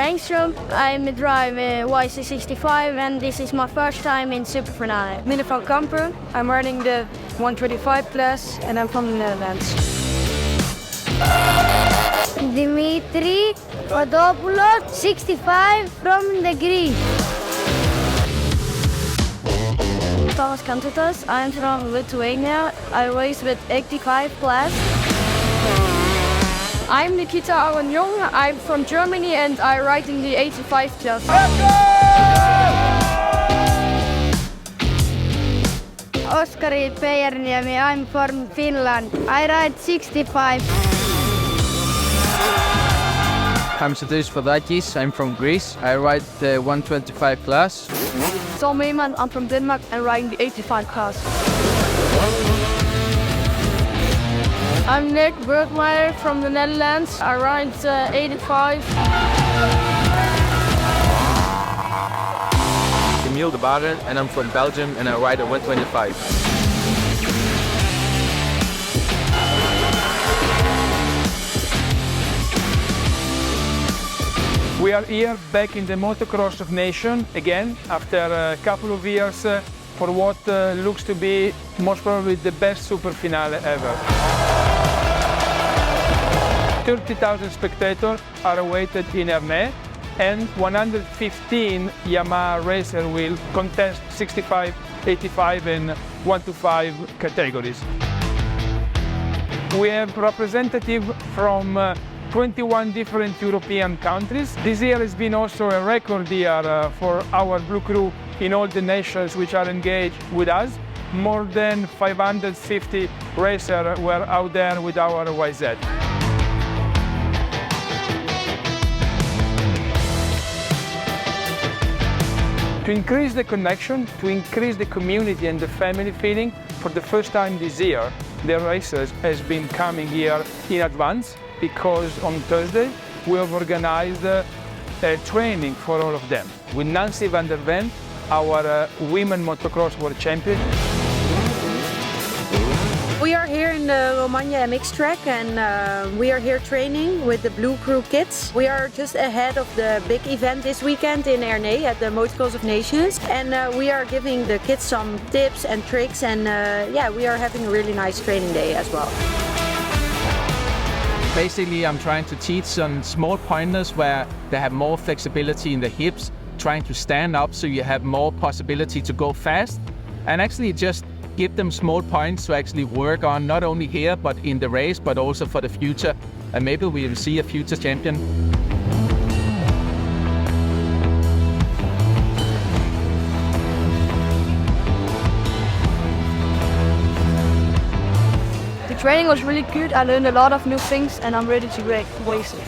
Engström. I'm driving YZ85 and this is my first time in SuperFinale. Ernee van Kampen. I'm riding the 125 class and I'm from the Netherlands. Dimitri Vadopoulos, 65 from the Greece. Thomas Kantotas, I'm from Lithuania. I race with 85 class. I'm Nikita Aron-Jong. I'm from Germany and I ride in the 85 class. Oskari Peijärniemi, I'm from Finland. I ride 65. I'm Sadis Vadakis, I'm from Greece. I ride the 125 class. Tom Meeman, I'm from Denmark and riding the 85 class. I'm Nick Bergmeijer from the Netherlands. I ride 85. Emile de Baren and I'm from Belgium and I ride a 125. We are here back in the Motocross of Nations again after a couple of years for what looks to be most probably the best SuperFinale ever. 30,000 spectators are awaited in Ernee and 115 Yamaha racers will contest 65, 85 and 125 categories. We have representatives from 21 different European countries. This year has been also a record year for our bLUcRU in all the nations which are engaged with us. More than 550 racers were out there with our YZ. To increase the connection, to increase the community and the family feeling, for the first time this year, the racers has been coming here in advance because on Thursday we have organized a training for all of them with Nancy van der Ven, our women motocross world champion. We are here in the Romagna MX track and we are here training with the bLUcRU kids. We are just ahead of the big event this weekend in Ernee at the Motocross of Nations and we are giving the kids some tips and tricks and yeah, we are having a really nice training day as well. Basically, I'm trying to teach some small pointers where they have more flexibility in the hips, trying to stand up so you have more possibility to go fast and actually just give them small points to actually work on, not only here, but in the race, but also for the future. And maybe we will see a future champion. The training was really good. I learned a lot of new things and I'm ready to race it.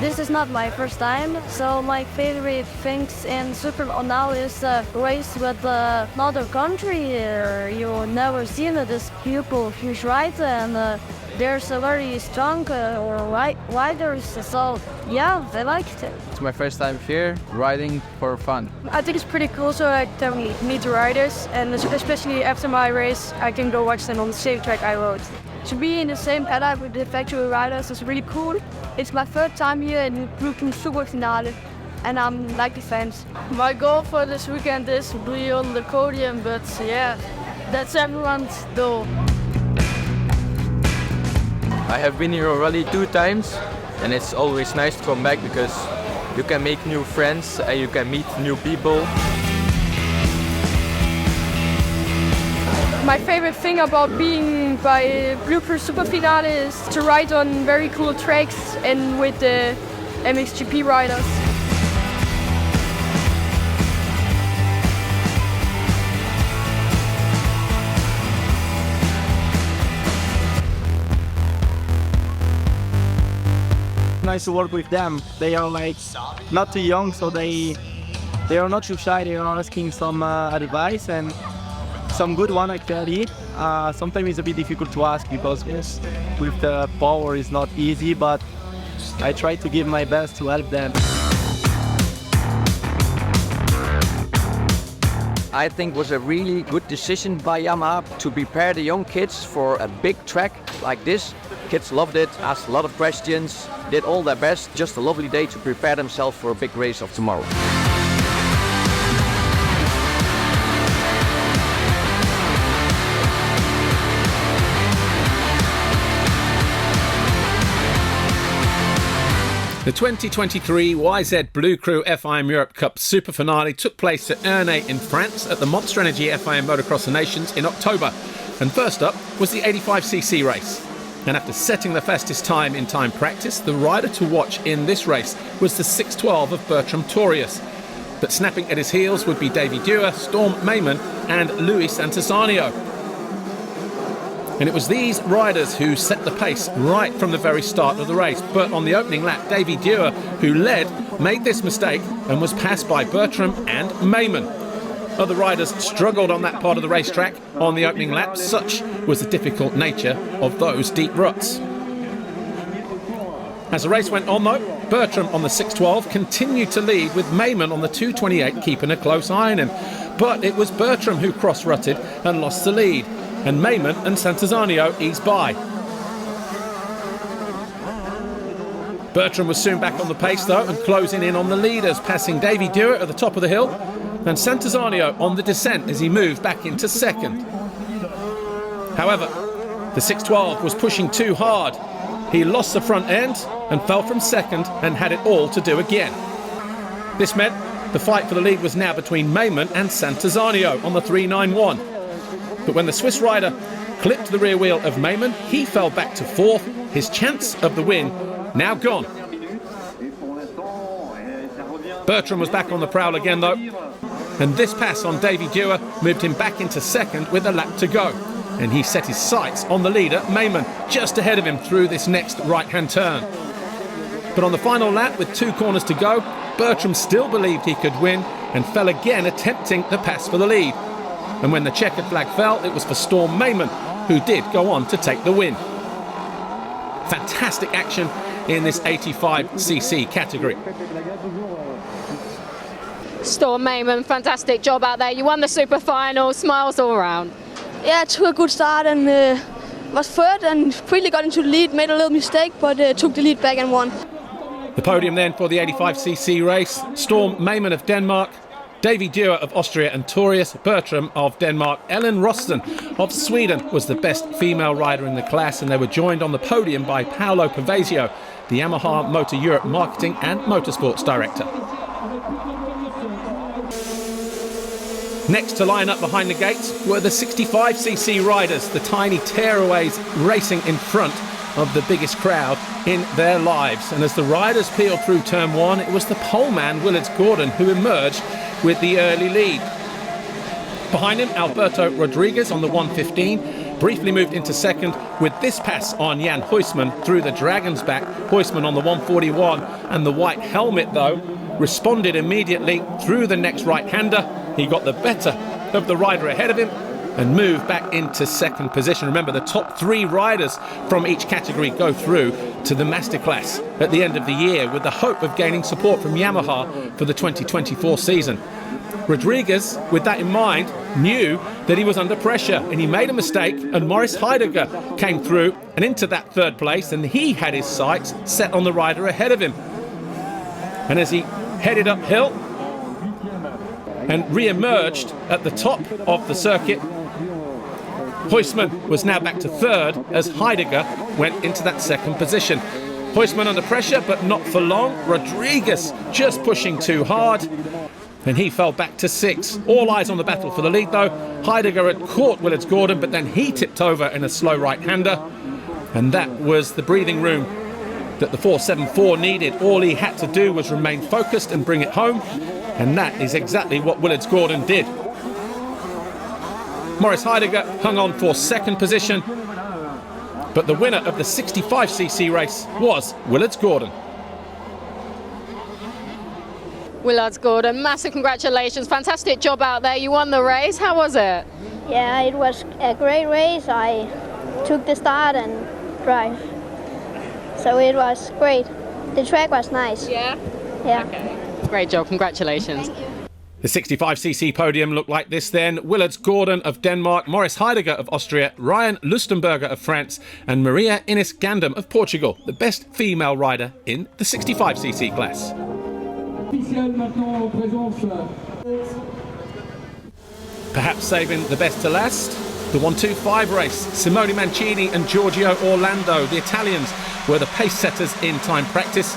This is not my first time, so my favorite things in SuperFinale is race with another country. You never seen this people who's right and there's a very strong riders, so yeah, I liked it. It's my first time here, riding for fun. I think it's pretty cool so I can meet the riders and especially after my race I can go watch them on the same track I rode. To be in the same paddock with the factory riders is really cool. It's my third time here in the bLUcRU SuperFinale and I'm like the fans. My goal for this weekend is to be on the podium, but yeah, that's everyone's goal. I have been here already 2 times and it's always nice to come back because you can make new friends and you can meet new people. My favorite thing about being by bLUcRU SuperFinale is to ride on very cool tracks and with the MXGP riders. Nice to work with them. They are like not too young, so they they are not too shy. They are asking some advice and some good one actually. Sometimes it's a bit difficult to ask because with the power it's not easy, but I try to give my best to help them. I think was a really good decision by Yamaha to prepare the young kids for a big track like this. Kids loved it, asked a lot of questions, did all their best. Just a lovely day to prepare themselves for a big race of tomorrow. The 2023 bLUcRU FIM Europe Cup SuperFinale took place at Ernee in France at the Monster Energy FIM Motocross of Nations in October. And first up was the 85cc race. And after setting the fastest time in time practice, the rider to watch in this race was the 612 of Bertram Torius. But snapping at his heels would be Davy Dewar, Storm Mayman and Luis Santuzanio. And it was these riders who set the pace right from the very start of the race. But on the opening lap, Davy Dewar, who led, made this mistake and was passed by Bertram and Mayman. Other riders struggled on that part of the racetrack on the opening lap. Such was the difficult nature of those deep ruts. As the race went on though, Bertram on the 612 continued to lead with Mayman on the 228 keeping a close eye on him. But it was Bertram who cross-rutted and lost the lead. And Mayman and Santuzanio eased by. Bertram was soon back on the pace though and closing in on the leaders, passing Davy Dewar at the top of the hill and Santuzanio on the descent as he moved back into second. However, the 612 was pushing too hard. He lost the front end and fell from second and had it all to do again. This meant the fight for the lead was now between Mayman and Santuzanio on the 391. But when the Swiss rider clipped the rear wheel of Mayman, he fell back to fourth, his chance of the win now gone. Bertram was back on the prowl again though, and this pass on Davy Dewar moved him back into second with a lap to go. And he set his sights on the leader, Mayman, just ahead of him through this next right-hand turn. But on the final lap, with 2 corners to go, Bertram still believed he could win and fell again attempting the pass for the lead. And when the checkered flag fell, it was for Storm Mayman, who did go on to take the win. Fantastic action in this 85cc category. Storm Mayman, fantastic job out there. You won the super final, smiles all around. Yeah, it took a good start and was third and quickly got into the lead, made a little mistake, but took the lead back and won. The podium then for the 85cc race, Storm Mayman of Denmark, Davy Dewar of Austria and Torius, Bertram of Denmark. Ellen Rosten of Sweden was the best female rider in the class, and they were joined on the podium by Paolo Pavesio, the Yamaha Motor Europe Marketing and Motorsports Director. Next to line up behind the gates were the 65cc riders, the tiny tearaways racing in front of the biggest crowd in their lives. And as the riders peeled through turn 1, it was the poleman Willits Gordon who emerged with the early lead. Behind him, Alberto Rodriguez on the 115 briefly moved into second with this pass on Jan Huisman through the Dragon's Back. Huisman on the 141, and the white helmet though responded immediately through the next right-hander. He got the better of the rider ahead of him and moved back into second position. Remember, the top 3 riders from each category go through to the Masterclass at the end of the year with the hope of gaining support from Yamaha for the 2024 season. Rodriguez, with that in mind, knew that he was under pressure and he made a mistake, and Maurice Heidegger came through and into that third place, and he had his sights set on the rider ahead of him. And as he headed uphill and re-emerged at the top of the circuit, Huisman was now back to third as Heidegger went into that second position. Huisman under pressure, but not for long. Rodriguez just pushing too hard, and he fell back to 6. All eyes on the battle for the lead though. Heidegger had caught Willits Gordon, but then he tipped over in a slow right-hander, and that was the breathing room that the 474 needed. All he had to do was remain focused and bring it home, and that is exactly what Willits Gordon did. Maurice Heidegger hung on for second position, but the winner of the 65cc race was Willits Gordon. Gordon, massive congratulations. Fantastic job out there. You won the race. How was it? Yeah, it was a great race. I took the start and drive. So it was great. The track was nice. Yeah? Yeah. Okay. Great job. Congratulations. Thank you. The 65cc podium looked like this then. Gordon of Denmark, Maurice Heidegger of Austria, Ryan Lustenberger of France and Maria Ines Gandam of Portugal, the best female rider in the 65cc class. Perhaps saving the best to last, the 125 race. Simone Mancini and Giorgio Orlando, the Italians, were the pace setters in time practice.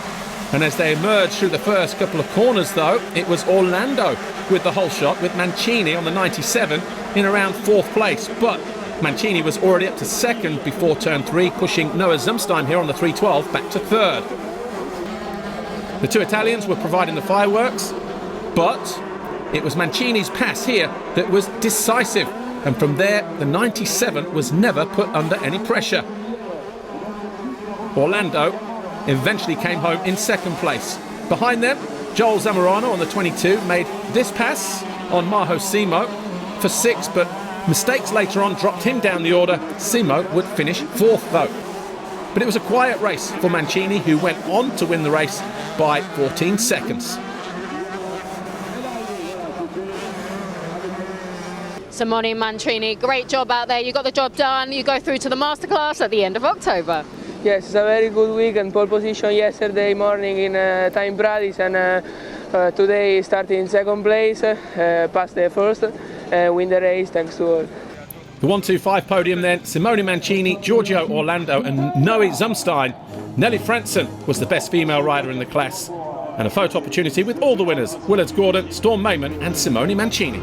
And as they emerged through the first couple of corners, though, it was Orlando with the whole shot, with Mancini on the 97 in around 4th place. But Mancini was already up to 2nd before turn 3, pushing Noah Zumstein here on the 312 back to 3rd. The two Italians were providing the fireworks, but it was Mancini's pass here that was decisive. And from there, the 97 was never put under any pressure. Orlando eventually came home in 2nd place. Behind them, Joel Zamorano on the 22 made this pass on Maho Simo for 6th, but mistakes later on dropped him down the order. Simo would finish 4th though. But it was a quiet race for Mancini, who went on to win the race by 14 seconds. Simone Mancini, great job out there. You got the job done. You go through to the masterclass at the end of October. Yes, it's a very good week and pole position yesterday morning in time practice, and today starting in 2nd place, passed the 1st, win the race thanks to all. The 125 podium then, Simone Mancini, Giorgio Orlando and Noe Zumstein. Nelly Frantzen was the best female rider in the class. And a photo opportunity with all the winners, Gordon, Storm Mayman and Simone Mancini.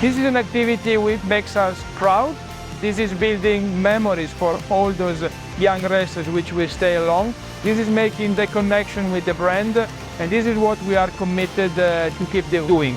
This is an activity which makes us proud. This is building memories for all those young racers which will stay along. This is making the connection with the brand, and this is what we are committed to keep doing.